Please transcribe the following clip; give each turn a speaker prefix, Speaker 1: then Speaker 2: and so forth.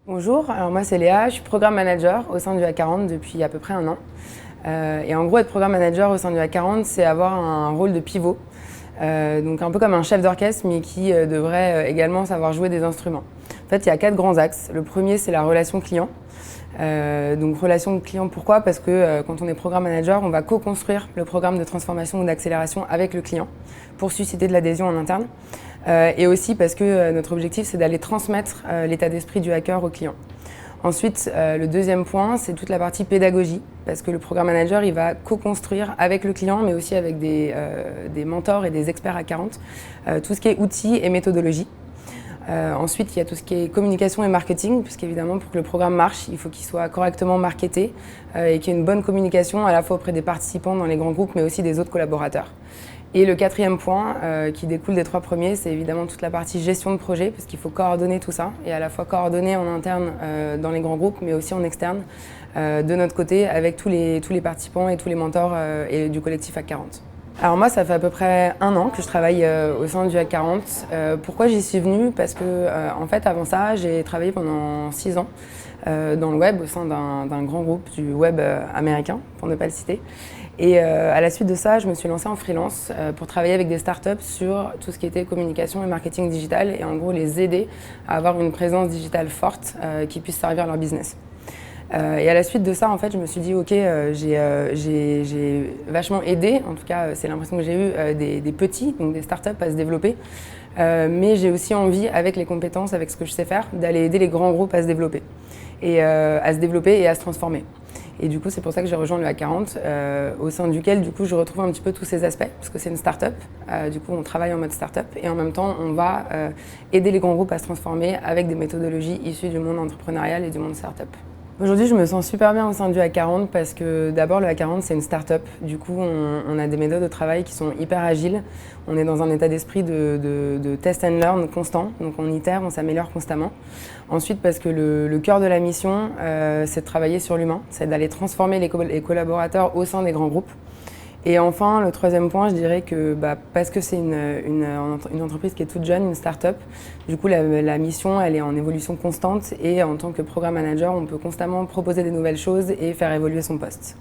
Speaker 1: Bonjour, alors moi c'est Léa, je suis programme manager au sein du A40 depuis à peu près un an. Et en gros, être programme manager au sein du A40, c'est avoir un rôle de pivot, donc un peu comme un chef d'orchestre, mais qui devrait également savoir jouer des instruments. En fait, il y a 4 grands axes. Le premier, c'est la relation client. Donc relation client, pourquoi? Parce que quand on est programme manager, on va co-construire le programme de transformation ou d'accélération avec le client pour susciter de l'adhésion en interne. Et aussi parce que notre objectif, c'est d'aller transmettre l'état d'esprit du hacker au client. Ensuite, le deuxième point, c'est toute la partie pédagogie, parce que le programme manager, il va co-construire avec le client, mais aussi avec des mentors et des experts A40, tout ce qui est outils et méthodologie. Ensuite, il y a tout ce qui est communication et marketing, puisqu'évidemment, pour que le programme marche, il faut qu'il soit correctement marketé et qu'il y ait une bonne communication à la fois auprès des participants dans les grands groupes, mais aussi des autres collaborateurs. Et le quatrième point, qui découle des 3 premiers, c'est évidemment toute la partie gestion de projet, parce qu'il faut coordonner tout ça, et à la fois coordonner en interne dans les grands groupes, mais aussi en externe, de notre côté, avec tous les participants et tous les mentors et du collectif A40. Alors moi, ça fait à peu près un an que je travaille au sein du A40. Pourquoi j'y suis venue? Parce que en fait, avant ça, j'ai travaillé pendant 6 ans dans le web, au sein d'un grand groupe du web américain, pour ne pas le citer. Et à la suite de ça, je me suis lancée en freelance pour travailler avec des startups sur tout ce qui était communication et marketing digital et en gros les aider à avoir une présence digitale forte qui puisse servir leur business. Et à la suite de ça, en fait, je me suis dit, ok, j'ai vachement aidé, en tout cas, c'est l'impression que j'ai eue, des petits, donc des startups à se développer. Mais j'ai aussi envie, avec les compétences, avec ce que je sais faire, d'aller aider les grands groupes à se développer. Et à se transformer. Et du coup, c'est pour ça que j'ai rejoint le A40, au sein duquel, du coup, je retrouve un petit peu tous ces aspects, parce que c'est une start-up. Du coup, on travaille en mode start-up et en même temps, on va aider les grands groupes à se transformer avec des méthodologies issues du monde entrepreneurial et du monde start-up. Aujourd'hui, je me sens super bien au sein du A40 parce que d'abord, le A40, c'est une start-up. Du coup, on a des méthodes de travail qui sont hyper agiles. On est dans un état d'esprit de test and learn constant. Donc, on itère, on s'améliore constamment. Ensuite, parce que le cœur de la mission, c'est de travailler sur l'humain. C'est d'aller transformer les collaborateurs au sein des grands groupes. Et enfin, le troisième point, je dirais que parce que c'est une entreprise qui est toute jeune, une start-up, du coup la mission elle est en évolution constante et en tant que programme manager, on peut constamment proposer des nouvelles choses et faire évoluer son poste.